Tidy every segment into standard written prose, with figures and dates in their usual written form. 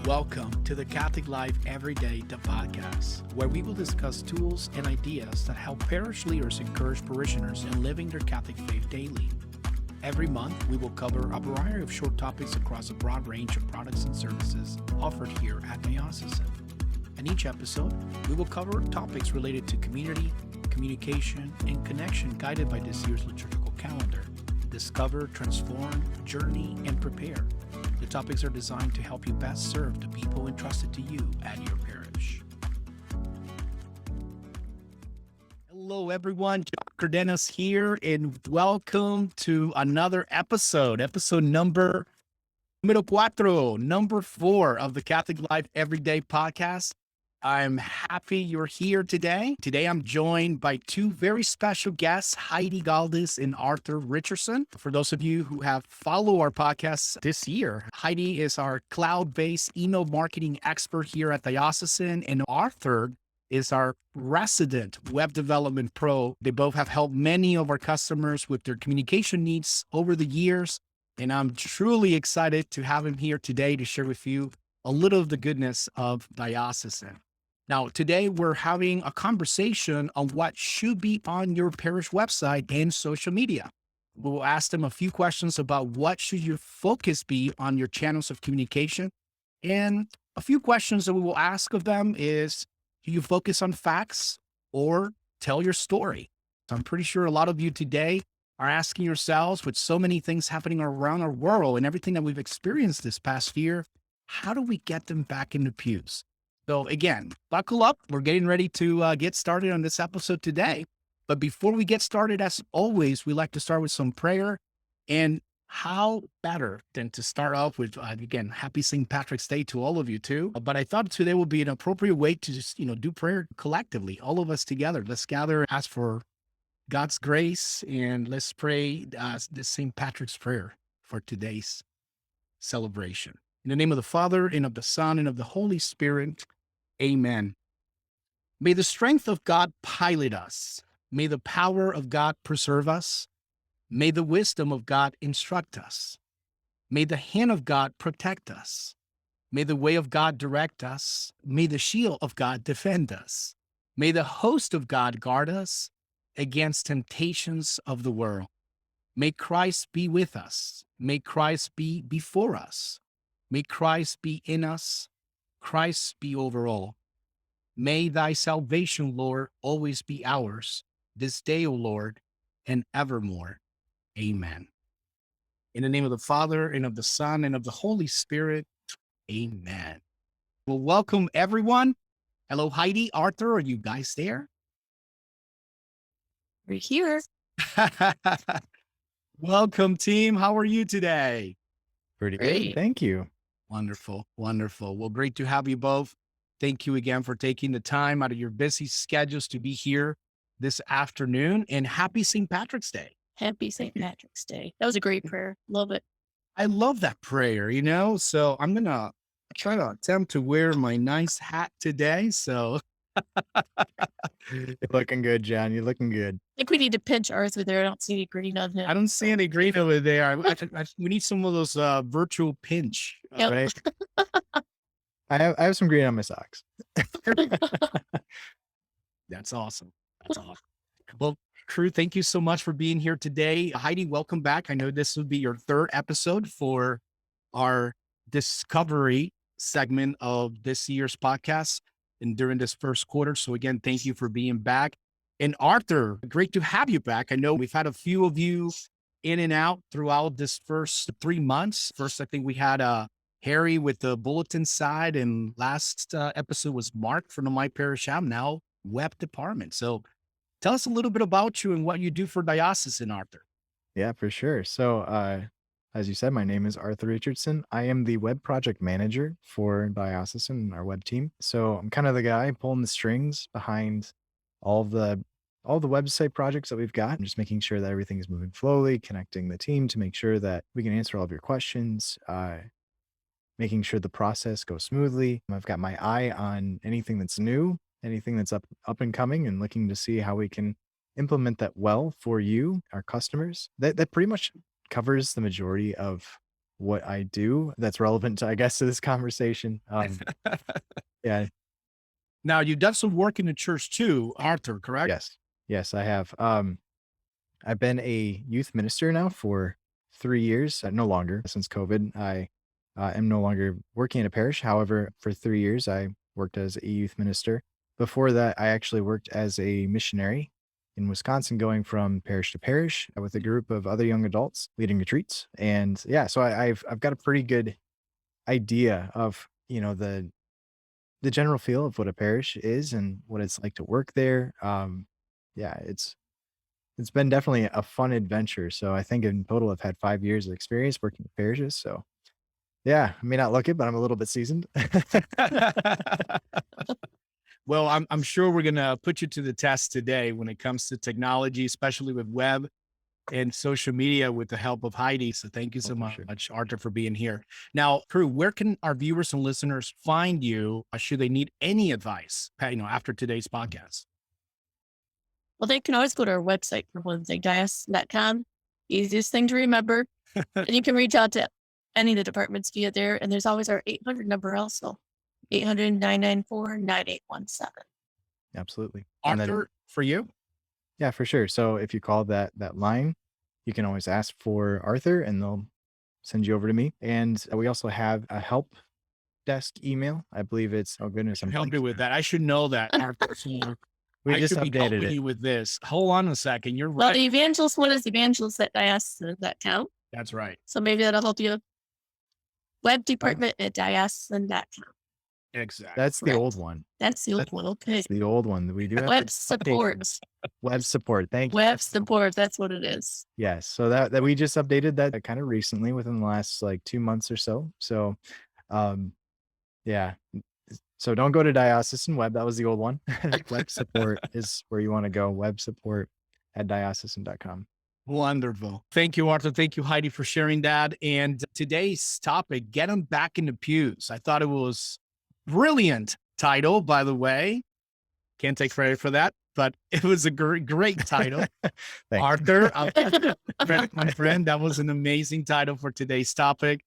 Welcome to the Catholic Life Everyday, the podcast, where we will discuss tools and ideas that help parish leaders encourage parishioners in living their Catholic faith daily. Every month, we will cover a variety of short topics across a broad range of products and services offered here at Diocesan. In each episode, we will cover topics related to community, communication, and connection guided by this year's liturgical calendar. Discover, transform, journey, and prepare. The topics are designed to help you best serve the people entrusted to you at your parish. Hello, everyone. John Cardenas here, and welcome to another episode number 4 of the Catholic Life Everyday podcast. I'm happy you're here today. Today, I'm joined by two very special guests, Heidi Galdes and Arthur Richardson. For those of you who have followed our podcast this year, Heidi is our cloud-based email marketing expert here at Diocesan, and Arthur is our resident web development pro. They both have helped many of our customers with their communication needs over the years, and I'm truly excited to have him here today to share with you a little of the goodness of Diocesan. Now, today we're having a conversation on what should be on your parish website and social media. We will ask them a few questions about what should your focus be on your channels of communication. And a few questions that we will ask of them is, do you focus on facts or tell your story? So I'm pretty sure a lot of you today are asking yourselves, with so many things happening around our world and everything that we've experienced this past year, how do we get them back in the pews? So again, buckle up. We're getting ready to get started on this episode today. But before we get started, as always, we like to start with some prayer. And how better than to start off with, again, happy St. Patrick's Day to all of you too. But I thought today would be an appropriate way to just, do prayer collectively, all of us together. Let's gather, ask for God's grace, and let's pray the St. Patrick's prayer for today's celebration. In the name of the Father, and of the Son, and of the Holy Spirit, amen. May the strength of God pilot us. May the power of God preserve us. May the wisdom of God instruct us. May the hand of God protect us. May the way of God direct us. May the shield of God defend us. May the host of God guard us against temptations of the world. May Christ be with us. May Christ be before us. May Christ be in us. Christ be over all. May thy salvation, Lord, always be ours, this day, O Lord, and evermore. Amen. In the name of the Father, and of the Son, and of the Holy Spirit, amen. Well, welcome, everyone. Hello, Heidi, Arthur, are you guys there? We're here. Welcome, team. How are you today? Pretty Great. good. Thank you. Wonderful. Wonderful. Well, great to have you both. Thank you again for taking the time out of your busy schedules to be here this afternoon, and happy St. Patrick's Day. Happy St. Patrick's Day. That was a great prayer. Love it. I love that prayer, so I'm going to try to attempt to wear my nice hat today. So You're looking good, John. You're looking good. I think we need to pinch Arthur there. I don't see any green on him. I don't see any green over there. We need some of those virtual pinch. Yep. Right? I have some green on my socks. That's awesome. That's awesome. Well, crew, thank you so much for being here today. Heidi, welcome back. I know this will be your third episode for our discovery segment of this year's podcast and during this first quarter. So again, thank you for being back. And Arthur, great to have you back. I know we've had a few of you in and out throughout this first 3 months. First, I think we had Harry with the bulletin side, and last episode was Mark from the My Parish app, now web department. So tell us a little bit about you and what you do for Diocesan, Arthur. Yeah, for sure. So, as you said, my name is Arthur Richardson. I am the web project manager for Diocesan, our web team. So I'm kind of the guy pulling the strings behind all the website projects that we've got. I'm just making sure that everything is moving slowly, connecting the team to make sure that we can answer all of your questions, making sure the process goes smoothly. I've got my eye on anything that's new, anything that's up and coming, and looking to see how we can implement that well for you, our customers. That pretty much covers the majority of what I do that's relevant to, I guess, to this conversation. Yeah, Now, you've done some work in the church too, Arthur, correct? yes, yes, I have. I've been a youth minister now for 3 years. No longer since COVID. I am no longer working in a parish. However, for 3 years, I worked as a youth minister. Before that, I actually worked as a missionary in Wisconsin, going from parish to parish with a group of other young adults leading retreats. And yeah, so I've got a pretty good idea of the general feel of what a parish is and what it's like to work there. Yeah, it's been definitely a fun adventure. So I think in total I've had 5 years of experience working with parishes. So yeah, I may not look it, but I'm a little bit seasoned. Well, I'm sure we're gonna put you to the test today when it comes to technology, especially with web and social media with the help of Heidi. So thank you Oh, so for sure. much, Arthur, for being here. Now, Prue, where can our viewers and listeners find you should they need any advice, after today's podcast? Well, they can always go to our website for one thing, dias.com. Easiest thing to remember. And you can reach out to any of the departments via there. And there's always our 800 number also, 800-994-9817. Absolutely. And then Arthur, for you? yeah, for sure. So if you call that line, you can always ask for Arthur and they'll send you over to me. And we also have a help desk email. I believe it's, oh goodness, I'm Help me blanking. with that. I should know that, Arthur. We I just should be updated helping it. you with this. Hold on a second. You're Well, right. the evangelist one is evangelist at dias.com. That's right. So maybe that'll help you. Web department at dias.com. Exactly. That's the Correct. old one. That's the old one. Okay. That's the old one. We do have Web to update support. this. Web support. Thank you. Web support. That's what it is. Yes. So that we just updated that kind of recently within the last like 2 months or so. So um yeah. So don't go to diocesan web. That was the old one. Web support is where you want to go. Web support at diocesan.com. Wonderful. Thank you, Arthur. Thank you, Heidi, for sharing that. And today's topic, get them back into pews. I thought it was brilliant title, by the way. Can't take credit for that, but it was a great title. Thanks. Arthur, my friend, that was an amazing title for today's topic.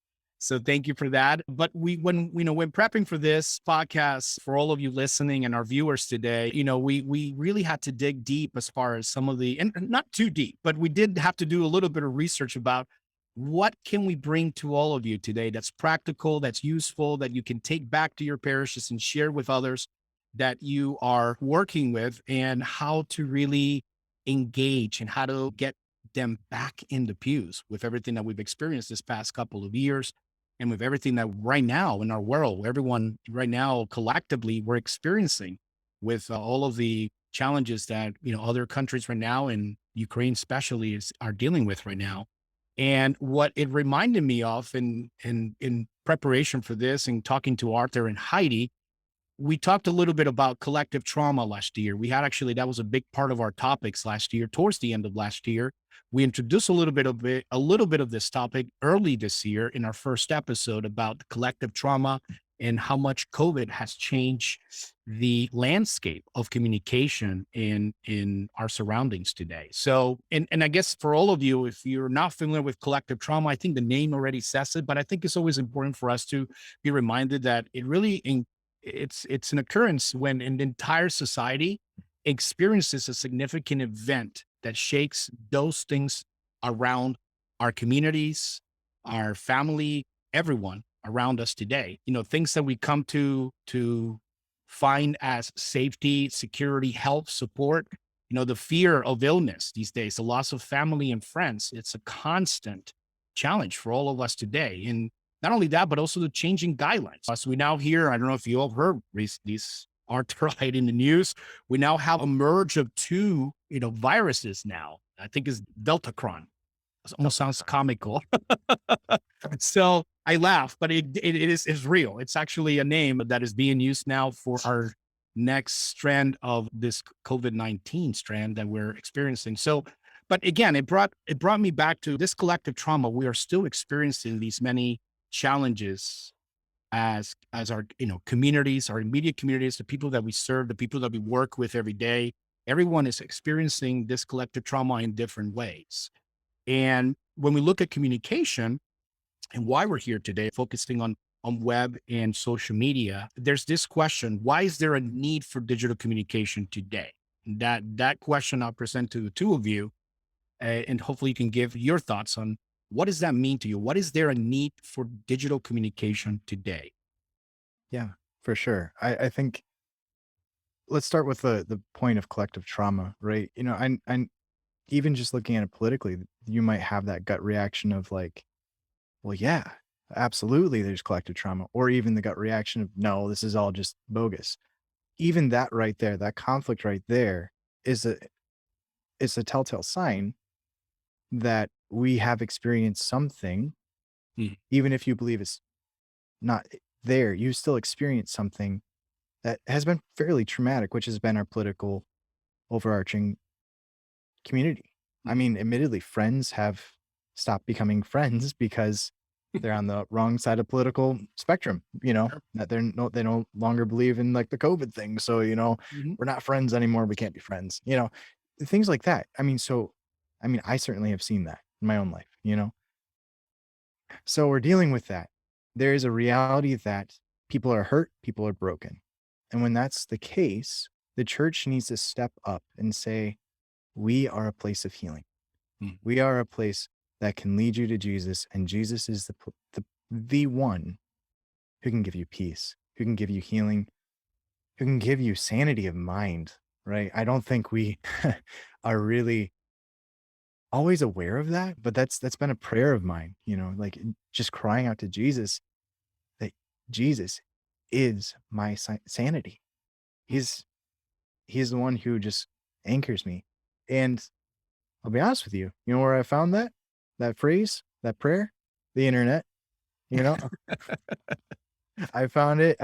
So thank you for that. But when prepping for this podcast, for all of you listening and our viewers today, we really had to dig deep as far as some of and not too deep, but we did have to do a little bit of research about what can we bring to all of you today that's practical, that's useful, that you can take back to your parishes and share with others that you are working with, and how to really engage and how to get them back in the pews with everything that we've experienced this past couple of years. And with everything that right now in our world, everyone right now collectively we're experiencing with all of the challenges that other countries right now, and Ukraine especially, are dealing with right now. And what it reminded me of in preparation for this and talking to Arthur and Heidi, we talked a little bit about collective trauma last year. We had that was a big part of our topics last year. Towards the end of last year, we introduced a little bit of this topic early this year in our first episode about collective trauma and how much COVID has changed the landscape of communication in our surroundings today. So, and I guess for all of you, if you're not familiar with collective trauma, I think the name already says it, but I think it's always important for us to be reminded that it's an occurrence when an entire society experiences a significant event that shakes those things around our communities, our family, everyone around us today. Things that we come to find as safety, security, health, support. The fear of illness these days, the loss of family and friends. It's a constant challenge for all of us today. And not only that, but also the changing guidelines. So we now hear, I don't know if you all heard these aren't right in the news. We now have a merge of two, viruses now. I think is Deltacron. It almost sounds comical. So I laugh, but it is real. It's actually a name that is being used now for our next strand of this COVID-19 strand that we're experiencing. So, but again, it brought me back to this collective trauma. We are still experiencing these many challenges as our communities, our immediate communities, the people that we serve, the people that we work with every day. Everyone is experiencing this collective trauma in different ways. And when we look at communication, and why we're here today, focusing on web and social media. There's this question: why is there a need for digital communication today? That question I'll present to the two of you, and hopefully you can give your thoughts on what does that mean to you. What is there a need for digital communication today? Yeah, for sure. I think let's start with the point of collective trauma, right? And even just looking at it politically, you might have that gut reaction of like, well, yeah, absolutely, there's collective trauma, or even the gut reaction of no, this is all just bogus. Even that right there, that conflict right there, is a telltale sign that we have experienced something, Mm, even if you believe it's not there, you still experience something that has been fairly traumatic, which has been our political overarching community. I mm, mean, admittedly, friends have stopped becoming friends because they're on the wrong side of political spectrum, sure. that they no longer believe in like the COVID thing. So, Mhm. we're not friends anymore. We can't be friends, things like that. I mean, I certainly have seen that in my own life. So we're dealing with that. There is a reality that people are hurt, people are broken. And when that's the case, the church needs to step up and say, we are a place of healing. Mm. We are a place that can lead you to Jesus, and Jesus is the one who can give you peace, who can give you healing, who can give you sanity of mind, right? I don't think we are really always aware of that, but that's been a prayer of mine, like just crying out to Jesus that Jesus is my sanity. He's he's the one who just anchors me. And I'll be honest with you, you know where I found that phrase, that prayer? The internet, you know? I found it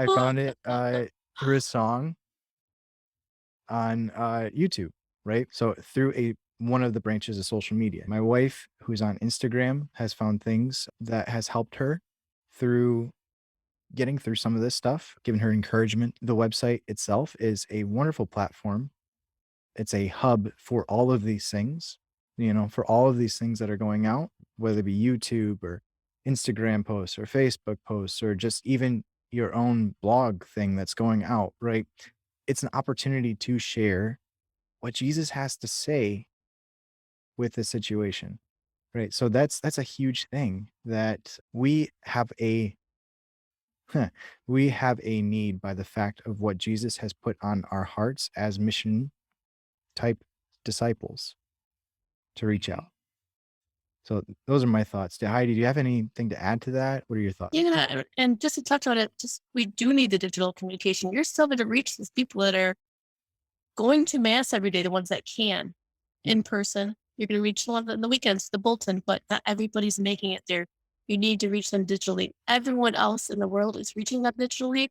through a song on, YouTube, right? So through one of the branches of social media. My wife, who's on Instagram, has found things that has helped her through getting through some of this stuff, given her encouragement. The website itself is a wonderful platform. It's a hub for all of these things, for all of these things that are going out, whether it be YouTube or Instagram posts or Facebook posts or just even your own blog thing that's going out, right? It's an opportunity to share what Jesus has to say with the situation, right? So that's a huge thing that we have a need by the fact of what Jesus has put on our hearts as mission type disciples to reach Mhm. out. So those are my thoughts. Heidi, do you have anything to add to that? What are your thoughts? Yeah, and just to touch on it, just we do need the digital communication. You're still going to reach these people that are going to mass every day, the ones that can in person. You're going to reach the ones on the weekends, the Bolton, but not everybody's making it there. You need to reach them digitally. Everyone else in the world is reaching them digitally.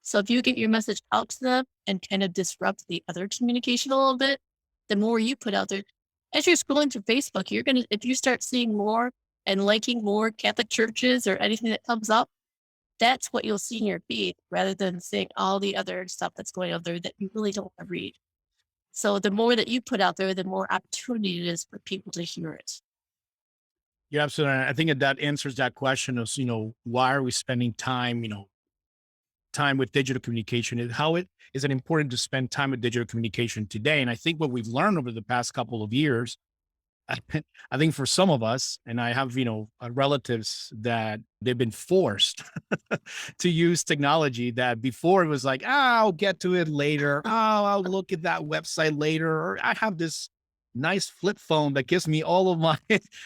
So if you get your message out to them and kind of disrupt the other communication a little bit, the more you put out there, as you're scrolling through Facebook, you're going to, if you start seeing more and liking more Catholic churches or anything that comes up, that's what you'll see in your feed rather than seeing all the other stuff that's going on there that you really don't want to read. So the more that you put out there, the more opportunity it is for people to hear it. Yeah, absolutely. I think that answers that question of, why are we spending time, time with digital communication, and how it is it important to spend time with digital communication today. And I think what we've learned over the past couple of years, I think for some of us, and I have, relatives that they've been forced to use technology that before it was like, I'll get to it later. Oh, I'll look at that website later. Or I have this nice flip phone that gives me all of my,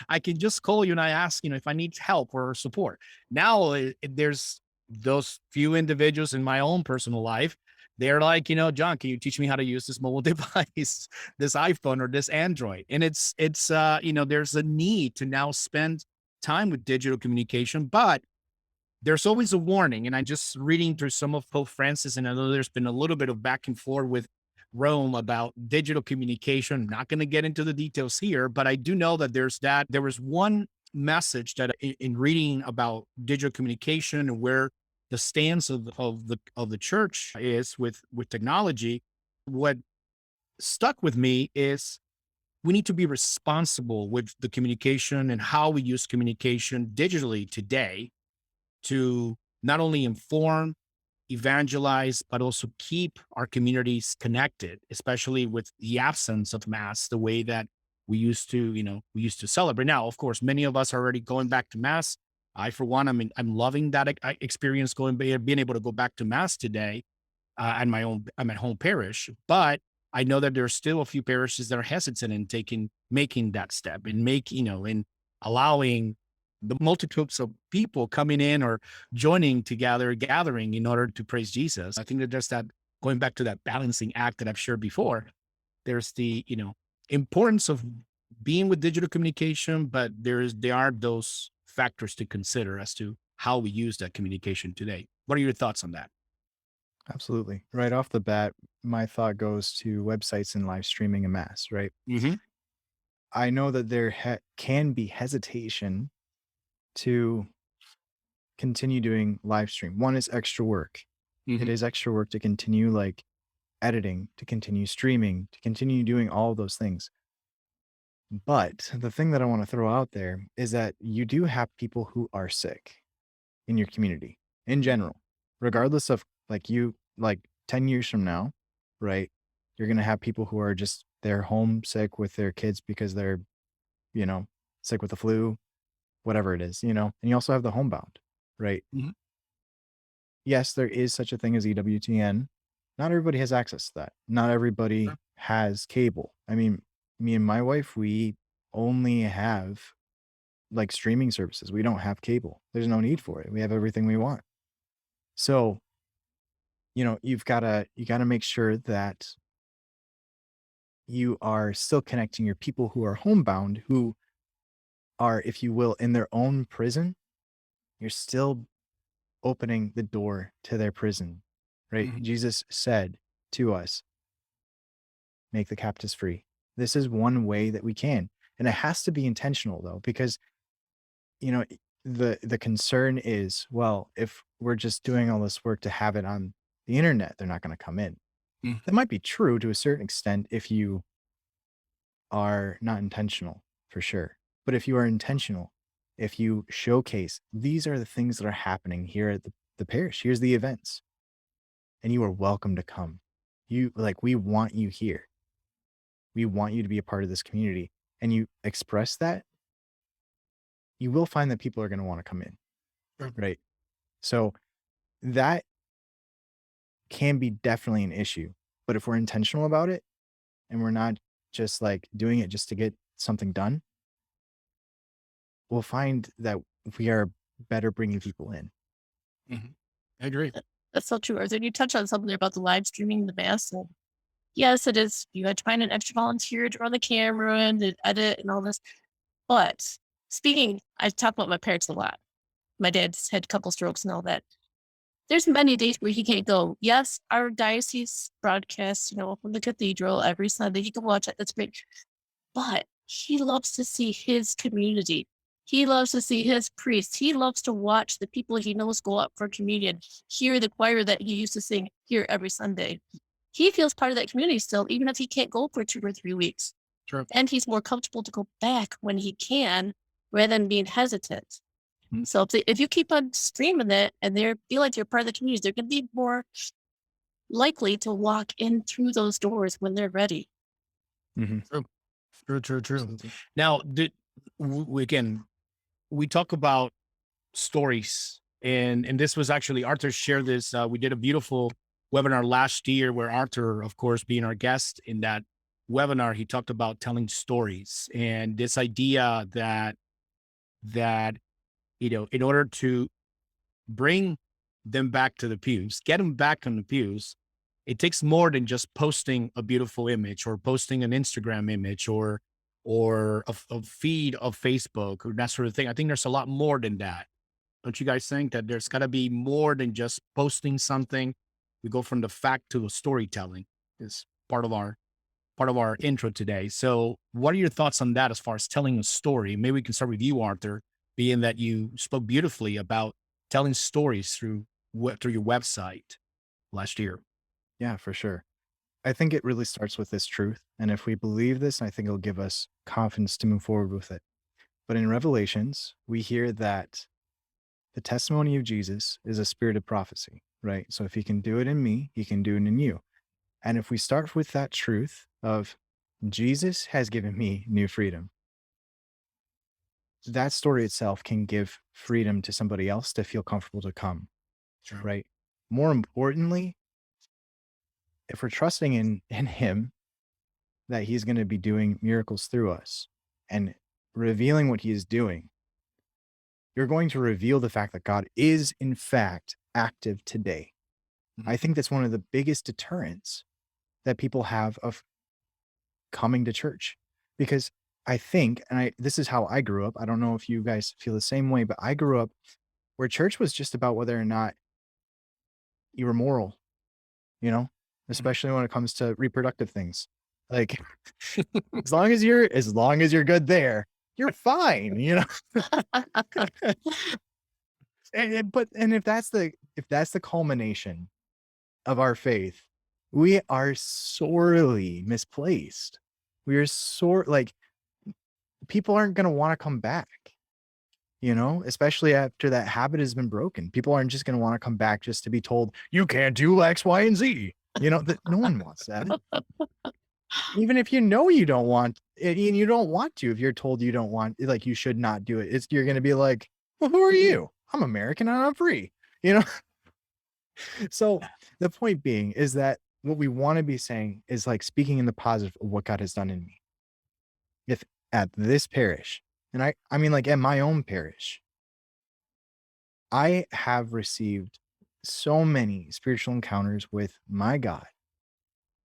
I can just call you and I ask, if I need help or support. Now there's those few individuals in my own personal life. They're like, John, can you teach me how to use this mobile device, this iPhone or this Android? And there's a need to now spend time with digital communication, but there's always a warning. And I'm just reading through some of Pope Francis, and I know there's been a little bit of back and forth with Rome about digital communication. I'm not going to get into the details here, but I do know that there was one message that in reading about digital communication and where the stance of the church is with technology, what stuck with me is we need to be responsible with the communication and how we use communication digitally today to not only inform, evangelize, but also keep our communities connected, especially with the absence of mass, the way that we used to celebrate. Now, of course, many of us are already going back to mass. I, for one, I'm loving that experience being able to go back to mass today I'm at home parish, but I know that there are still a few parishes that are hesitant in making that step and and allowing the multitudes of people coming in or joining together, gathering in order to praise Jesus. I think that there's that going back to that balancing act that I've shared before. There's the, importance of being with digital communication, but there are those factors to consider as to how we use that communication today. What are your thoughts on that? Absolutely. Right off the bat, my thought goes to websites and live streaming en masse, right? Hmm. I know that there can be hesitation to continue doing live stream. One is extra work. It Hmm. is extra work to continue like editing, to continue streaming, to continue doing all of those things. But the thing that I want to throw out there is that you do have people who are sick in your community in general, regardless of like 10 years from now, right? You're going to have people who are just, they're homesick with their kids because they're, you know, sick with the flu, whatever it is, and you also have the homebound, right? Hmm. Yes, there is such a thing as EWTN. Not everybody has access to that. Not everybody has cable. I mean, me and my wife, we only have like streaming services. We don't have cable. There's no need for it. We have everything we want. So, you gotta make sure that you are still connecting your people who are homebound, who are, if you will, in their own prison. You're still opening the door to their prison, right? Hmm. Jesus said to us, make the captives free. This is one way that we can. And it has to be intentional though, because you know, the concern is, well, if we're just doing all this work to have it on the internet, they're not going to come in. That might be true to a certain extent if you are not intentional, for sure. But if you are intentional, if you showcase these are the things that are happening here at the parish, here's the events, and you are welcome to come. We want you here. We want you to be a part of this community. And you express that, you will find that people are going to want to come in. Sure. Right. So that can be definitely an issue. But if we're intentional about it and we're not just like doing it just to get something done, we'll find that we are better bringing people in. Hmm. I agree. That's so true. Arthur, you touched on something about the live streaming the mass. And yes, it is. You had to find an extra volunteer to run the camera and to edit and all this. But I talk about my parents a lot. My dad's had a couple strokes and all that. There's many days where he can't go. Yes, our diocese broadcasts, from the cathedral every Sunday. He can watch it. That's great. But he loves to see his community. He loves to see his priests. He loves to watch the people he knows go up for communion, hear the choir that he used to sing here every Sunday. He feels part of that community still, even if he can't go for 2 or 3 weeks. Sure. And he's more comfortable to go back when he can rather than being hesitant. Mhm. So if you keep on streaming it and they feel like you're part of the community, they're going to be more likely to walk in through those doors when they're ready. Mm-hmm. True. True. True. True. Absolutely. Now, again, we talk about stories, and this was actually Arthur shared this. We did a beautiful webinar last year where Arthur, of course, being our guest in that webinar, he talked about telling stories and this idea that in order to bring them back to the pews, get them back on the pews, it takes more than just posting a beautiful image or posting an Instagram image or a feed of Facebook or that sort of thing. I think there's a lot more than that. Don't you guys think that there's got to be more than just posting something? We go from the fact to the storytelling is part of our intro today. So, what are your thoughts on that as far as telling a story? Maybe we can start with you, Arthur, being that you spoke beautifully about telling stories through your website last year. Yeah, for sure. I think it really starts with this truth. And if we believe this, I think it'll give us confidence to move forward with it. But in Revelations, we hear that the testimony of Jesus is a spirit of prophecy, right? So if he can do it in me, he can do it in you. And if we start with that truth of Jesus has given me new freedom, that story itself can give freedom to somebody else to feel comfortable to come, Sure. right? More importantly, if we're trusting in him, that he's going to be doing miracles through us and revealing what he is doing, you're going to reveal the fact that God is in fact active today. I think that's one of the biggest deterrents that people have of coming to church, because I think, and this is how I grew up. I don't know if you guys feel the same way, but I grew up where church was just about whether or not you were moral, especially when it comes to reproductive things. Like as long as you're good there, you're fine, and if that's the culmination of our faith, we are sorely misplaced. We are like people aren't going to want to come back, especially after that habit has been broken. People aren't just going to want to come back just to be told you can't do X, Y, and Z. That no one wants that. Even if you don't want it, and you don't want to, if you're told you don't want, like you should not do it, you're going to be like, well, who are you? I'm American and I'm free, So the point being is that what we want to be saying is like speaking in the positive of what God has done in me. If at this parish, and I mean like at my own parish, I have received so many spiritual encounters with my God,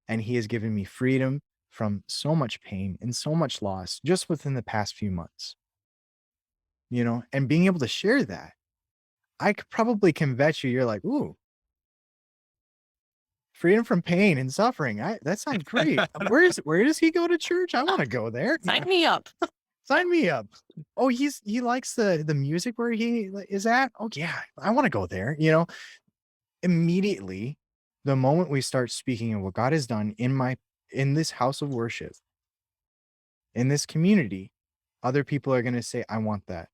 and he has given me freedom from so much pain and so much loss just within the past few months, and being able to share that, I probably can bet you're like, ooh, freedom from pain and suffering. That sounds great. Where does he go to church? I want to go there. Sign me up. Sign me up. Oh, he likes the music where he is at. Oh yeah, I want to go there. Immediately, the moment we start speaking of what God has done in this house of worship, in this community, other people are going to say, I want that.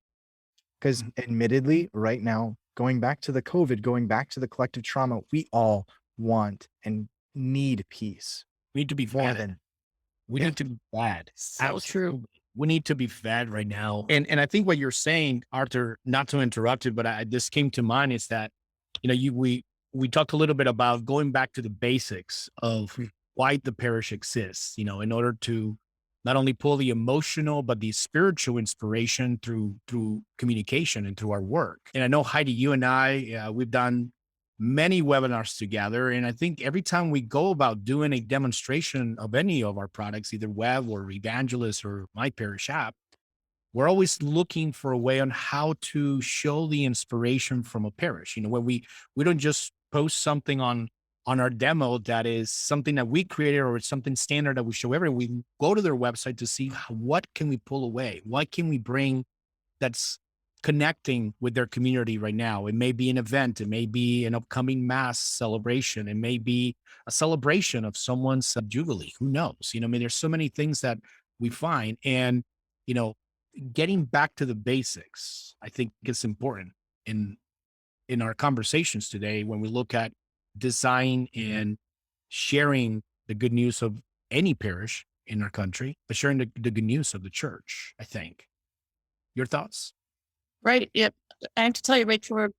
Because admittedly, right now, going back to the COVID, going back to the collective trauma, we all want and need peace. We need to be fed. We need to be fed. So true. We need to be fed right now. And I think what you're saying, Arthur, not to interrupt it, but this came to mind is that, we talked a little bit about going back to the basics of why the parish exists, in order to not only pull the emotional, but the spiritual inspiration through communication and through our work. And I know, Heidi, you and I, we've done many webinars together. And I think every time we go about doing a demonstration of any of our products, either web or Evangelist or My Parish app, we're always looking for a way on how to show the inspiration from a parish. When we don't just post something on our demo that is something that we created or it's something standard that we show everyone, we go to their website to see what can we pull away? What can we bring that's connecting with their community right now? It may be an event. It may be an upcoming mass celebration. It may be a celebration of someone's jubilee. Who knows? There's so many things that we find. And, getting back to the basics, I think it's important in our conversations today when we look at design and sharing the good news of any parish in our country, but sharing the good news of the church, I think. Your thoughts? Right. Yep. I have to tell you, right,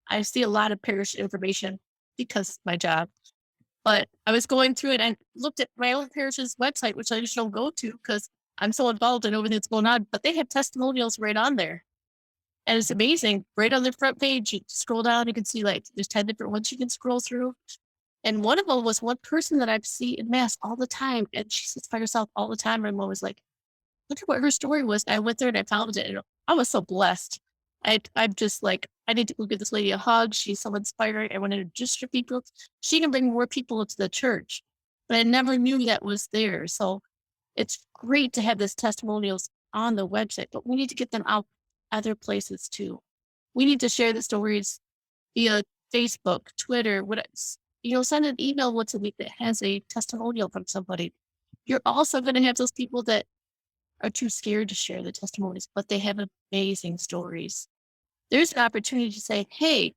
I see a lot of parish information because it's my job. But I was going through it and looked at my own parish's website, which I just don't go to because I'm so involved in everything that's going on. But they have testimonials right on there. And it's amazing. Right on the front page, you scroll down, you can see there's 10 different ones you can scroll through. And one of them was one person that I see in mass all the time. And she sits by herself all the time. And I'm always like, look at what her story was. I went there and I found it. And I was so blessed. I'm just like, I need to go give this lady a hug. She's so inspiring. I want to just for people. She can bring more people into the church. But I never knew that was there. So it's great to have this testimonials on the website, but we need to get them out other places too. We need to share the stories via Facebook, Twitter, send an email once a week that has a testimonial from somebody. You're also going to have those people that are too scared to share the testimonies, but they have amazing stories. There's an opportunity to say, hey,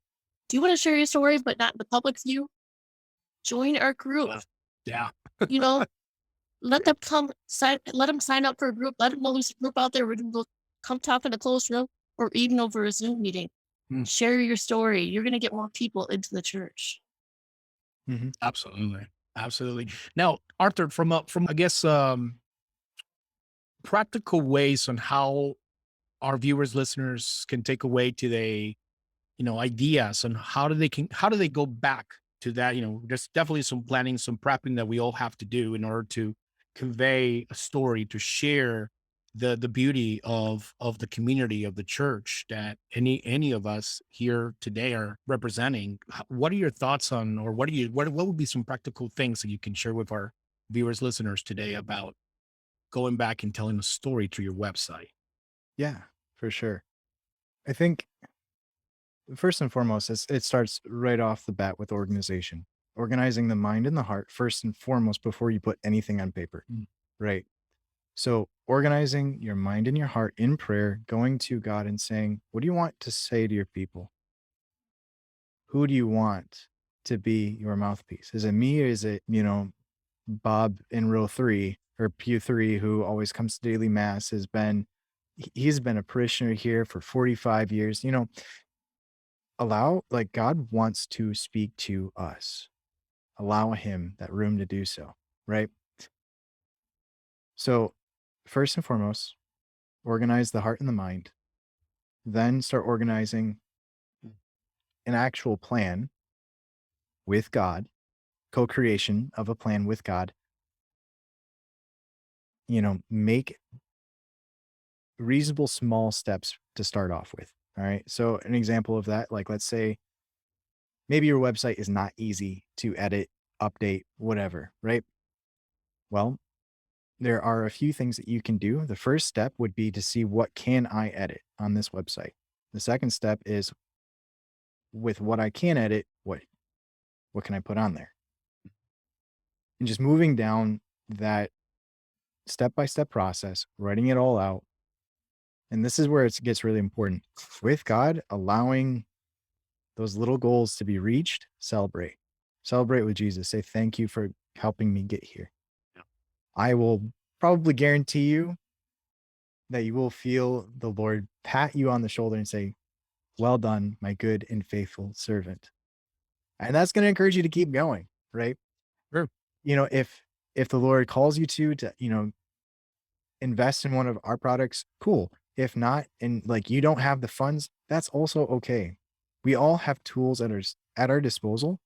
do you want to share your story, but not in the public view? Join our group. Yeah. You know, let them let them sign up for a group. Let them know there's a group out there. We're going to come talk in a closed room or even over a Zoom meeting. Mm. Share your story. You're going to get more people into the church. Absolutely. Absolutely. Now, Arthur, from I guess, practical ways on how our viewers, listeners can take away today, ideas on how do they go back to that? There's definitely some planning, some prepping that we all have to do in order to convey a story, to share the beauty of the community of the church that any of us here today are representing. What are your thoughts on, or what would be some practical things that you can share with our viewers, listeners today about going back and telling a story through your website? Yeah, for sure. I think first and foremost, it starts right off the bat with organization. Organizing the mind and the heart first and foremost before you put anything on paper, Mm. right? So, organizing your mind and your heart in prayer, going to God and saying, what do you want to say to your people? Who do you want to be your mouthpiece? Is it me, or is it, Bob in row 3 or pew 3 who always comes to daily mass, he's been a parishioner here for 45 years, like, God wants to speak to us. Allow him that room to do so, right? So, first and foremost, organize the heart and the mind, then start organizing an actual plan with God, co-creation of a plan with God. Make reasonable small steps to start off with. All right. So, an example of that, like, let's say maybe your website is not easy to edit, update, whatever, right? Well, there are a few things that you can do. The first step would be to see, what can I edit on this website? The second step is, with what I can edit, what can I put on there? And just moving down that step-by-step process, writing it all out. And this is where it gets really important. With God, allowing those little goals to be reached, celebrate. Celebrate with Jesus. Say, thank you for helping me get here. Yeah. I will probably guarantee you that you will feel the Lord pat you on the shoulder and say, well done, my good and faithful servant. And that's going to encourage you to keep going, right? Sure. If the Lord calls you to, invest in one of our products, cool. If not, and like you don't have the funds, that's also okay. We all have tools at our disposal.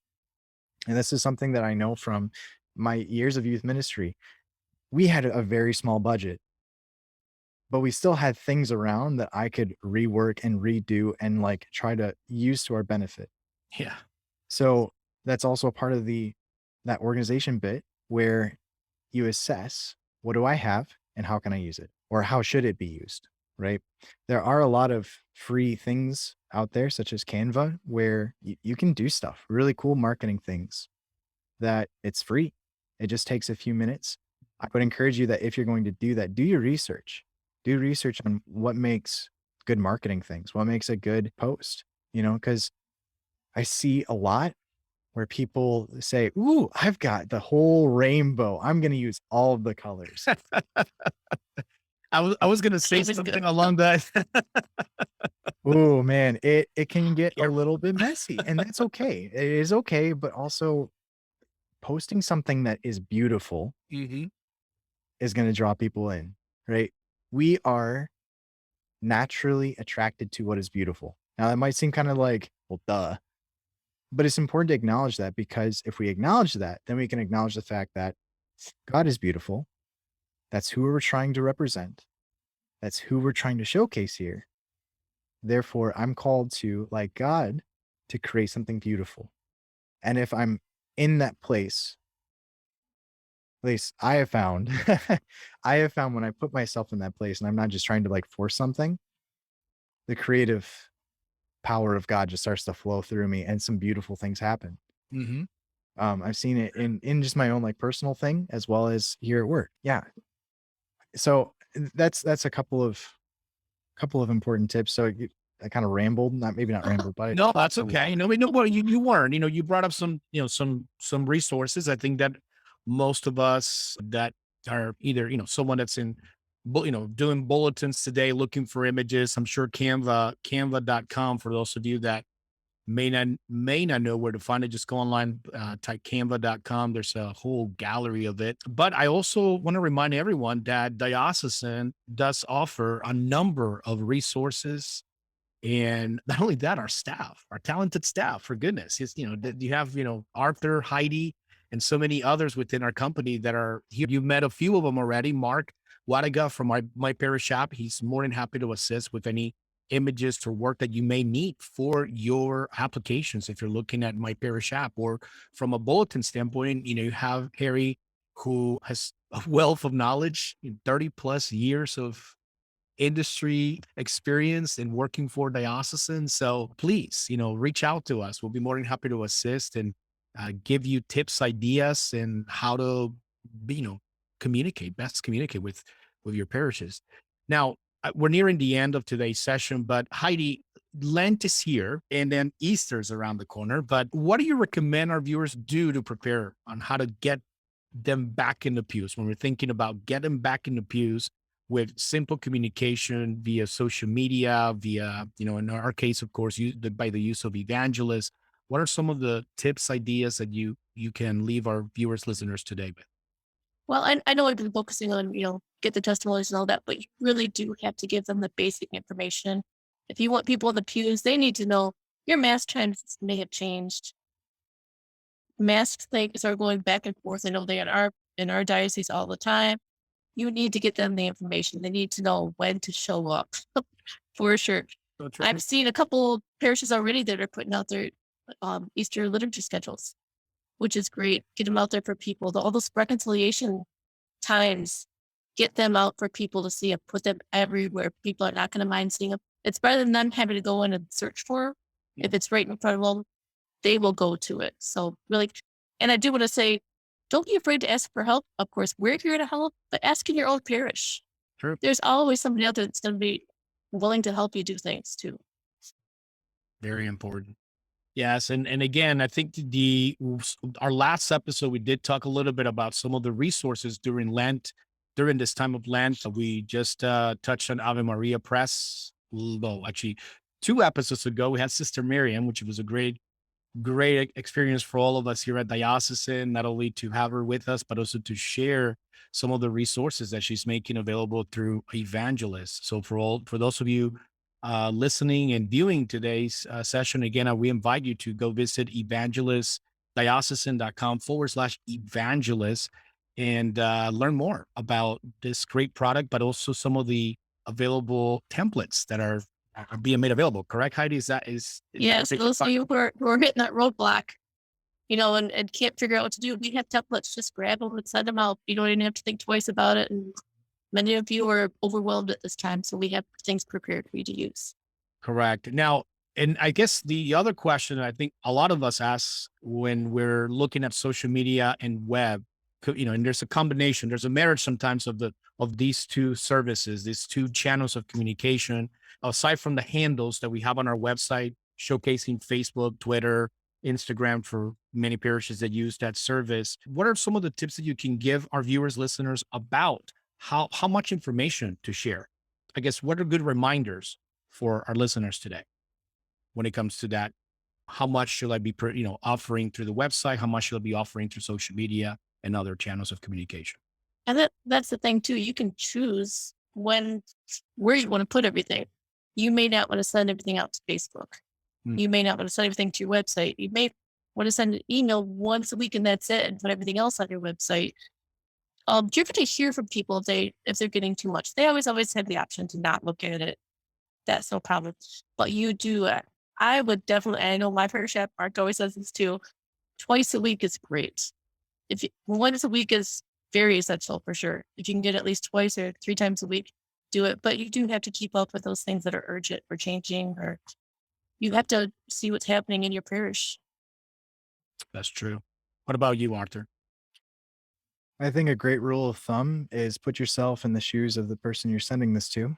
And this is something that I know from my years of youth ministry. We had a very small budget, but we still had things around that I could rework and redo and like try to use to our benefit. Yeah. So that's also part of that organization bit where you assess, what do I have and how can I use it? Or how should it be used? Right. There are a lot of free things out there, such as Canva, where you can do stuff, really cool marketing things that it's free. It just takes a few minutes. I would encourage you that if you're going to do that, do your research. Do research on what makes good marketing things, what makes a good post, because I see a lot where people say, ooh, I've got the whole rainbow. I'm going to use all of the colors. I was gonna say something along that. Oh man, it can get a little bit messy, and that's okay. It is okay, but also posting something that is beautiful is going to draw people in, right? We are naturally attracted to what is beautiful. Now, that might seem kind of like, well, duh, but it's important to acknowledge that, because if we acknowledge that, then we can acknowledge the fact that God is beautiful. That's who we're trying to represent. That's who we're trying to showcase here. Therefore, I'm called to, like God, to create something beautiful. And if I'm in that place, at least I have found, when I put myself in that place and I'm not just trying to like force something, the creative power of God just starts to flow through me and some beautiful things happen. I've seen it in just my own like personal thing as well as here at work. Yeah. So that's a couple of important tips. So I kind of rambled, not maybe not rambled, but No, that's okay. No, well, you weren't. You brought up some, some resources. I think that most of us that are either, someone that's in, doing bulletins today, looking for images. I'm sure Canva.com, for those of you that may not know where to find it, just go online, type Canva.com. There's a whole gallery of it. But I also want to remind everyone that Diocesan does offer a number of resources, and not only that, our staff, our talented staff, for goodness, is, you have, Arthur, Heidi, and so many others within our company that are here. You've met a few of them already. Mark Wadiga from my parish shop. He's more than happy to assist with any images or work that you may need for your applications. If you're looking at my parish app, or from a bulletin standpoint, you have Harry, who has a wealth of knowledge, 30 plus years of industry experience in working for diocesan. So please, reach out to us. We'll be more than happy to assist and give you tips, ideas, and how to, best communicate with your parishes. Now, we're nearing the end of today's session, but Heidi, Lent is here and then Easter's around the corner. But what do you recommend our viewers do to prepare on how to get them back in the pews when we're thinking about getting back in the pews with simple communication via social media, via, in our case, of course, by the use of evangelists? What are some of the tips, ideas that you can leave our viewers, listeners today with? Well, I know I've been focusing on, get the testimonies and all that, but you really do have to give them the basic information. If you want people in the pews, they need to know your mass times may have changed. Mass things are going back and forth. I know they are in our diocese all the time. You need to get them the information. They need to know when to show up for sure. That's I've right. seen a couple parishes already that are putting out their Easter liturgy schedules, which is great. Get them out there for people. All those reconciliation times, get them out for people to see them. Put them everywhere. People are not going to mind seeing them. It's better than them having to go in and search for 'em. Yeah. If it's right in front of them, they will go to it. So really, and I do want to say, don't be afraid to ask for help. Of course, we're here to help, but ask in your own parish. Sure. There's always somebody out there that's going to be willing to help you do things too. Very important. Yes, and again, I think our last episode we did talk a little bit about some of the resources during Lent, during this time of Lent. We just touched on Ave Maria Press. Well, actually, 2 episodes ago we had Sister Miriam, which was a great experience for all of us here at Diocesan, not only to have her with us, but also to share some of the resources that she's making available through evangelists. So for those of you listening and viewing today's session, again, we invite you to go visit evangelistdiocesan.com/evangelist and learn more about this great product, but also some of the available templates that are being made available. Correct, Heidi? Yes, those of you who are hitting that roadblock, and can't figure out what to do, we have templates. Just grab them and send them out. You don't even have to think twice about it. And many of you are overwhelmed at this time, so we have things prepared for you to use. Correct. Now, and I guess the other question I think a lot of us ask when we're looking at social media and web, and there's a combination, there's a marriage sometimes of these two services, these two channels of communication, aside from the handles that we have on our website, showcasing Facebook, Twitter, Instagram for many parishes that use that service. What are some of the tips that you can give our viewers, listeners about how much information to share? I guess what are good reminders for our listeners today when it comes to that? How much should I be, offering through the website? How much should I be offering through social media and other channels of communication? And that's the thing too. You can choose where you want to put everything. You may not want to send everything out to Facebook. Hmm. You may not want to send everything to your website. You may want to send an email once a week and that's it, and put everything else on your website. You're going to hear from people if they're getting too much. They always have the option to not look at it. That's no problem. But you do. I would definitely. I know my parish chef Mark always says this too. Twice a week is great. Once a week is very essential for sure. If you can get at least twice or 3 times a week, do it. But you do have to keep up with those things that are urgent or changing, or you have to see what's happening in your parish. That's true. What about you, Arthur? I think a great rule of thumb is put yourself in the shoes of the person you're sending this to. Mhm.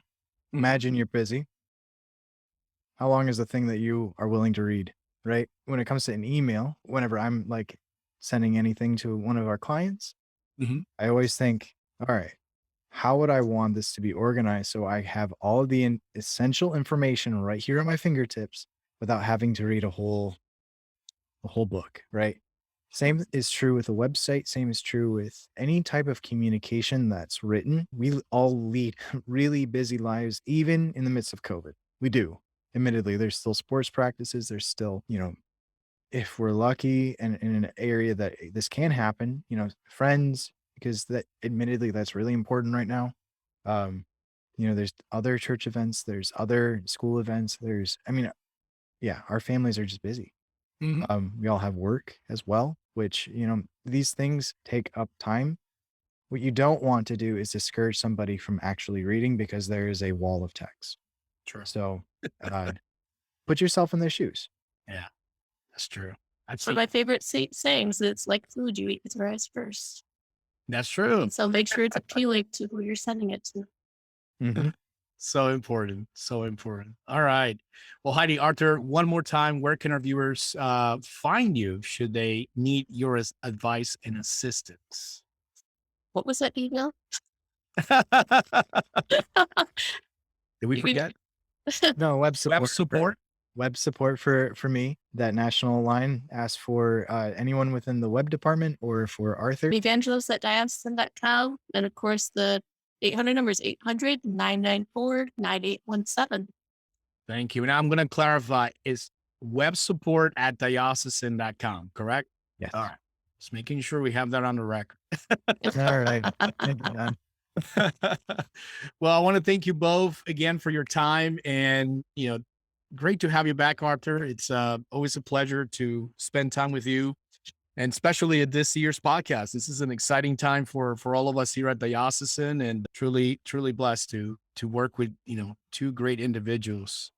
Imagine you're busy. How long is the thing that you are willing to read, right? When it comes to an email, whenever I'm like sending anything to one of our clients, Mhm. I always think, all right, how would I want this to be organized so I have all of the essential information right here at my fingertips without having to read a whole book, right? Same is true with a website. Same is true with any type of communication that's written. We all lead really busy lives, even in the midst of COVID. We do. Admittedly, there's still sports practices. There's still, if we're lucky and in an area that this can happen, friends, because that admittedly that's really important right now. Um, there's other church events, there's other school events, yeah, our families are just busy. Mhm. We all have work as well, which, these things take up time. What you don't want to do is discourage somebody from actually reading because there is a wall of text. True. So uh, put yourself in their shoes. Yeah, that's true. I've One of seen. my favorite sayings, it's like food, you eat with your eyes first. That's true. And so make sure it's appealing to who you're sending it to. Mhm. So important. So important. All right. Well, Heidi, Arthur, one more time, where can our viewers find you should they need your advice and assistance? What was that email? Did we You can- forget? No, web Web support. support? Web support for me. That national line asks for anyone within the web department or for Arthur. Evangelist at diocesan.com. And of course, the 800 number is 800-994-9817. Thank you. Now I'm going to clarify, is web support at diocesan.com, correct? Yes. All right. Just making sure we have that on the record. All right. Thank you, Don. Well, I want to thank you both again for your time, and great to have you back, Arthur. It's always a pleasure to spend time with you, and especially at this year's podcast. This is an exciting time for all of us here at Diocesan, and truly blessed to work with two great individuals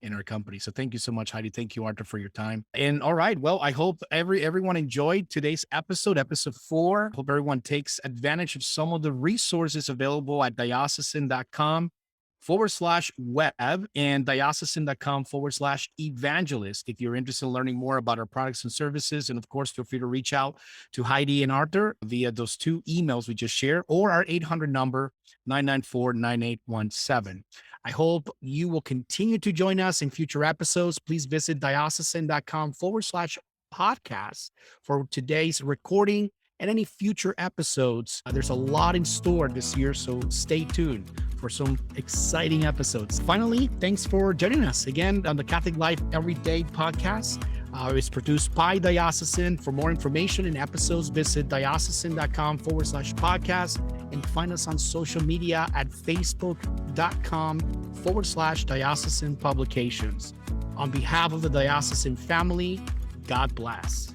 in our company. So thank you so much, Heidi. Thank you, Arthur, for your time. And all right, well, I hope everyone enjoyed today's episode 4. Hope everyone takes advantage of some of the resources available at diocesan.com/web and diocesan.com/evangelist. If you're interested in learning more about our products and services, and of course, feel free to reach out to Heidi and Arthur via those 2 emails we just shared, or our 800 number 994-9817. I hope you will continue to join us in future episodes. Please visit diocesan.com/podcast for today's recording and any future episodes. There's a lot in store this year, so stay tuned for some exciting episodes. Finally, thanks for joining us again on the Catholic Life Everyday podcast. It's produced by Diocesan. For more information and episodes, visit diocesan.com/podcast and find us on social media at facebook.com/diocesan publications. On behalf of the Diocesan family, God bless.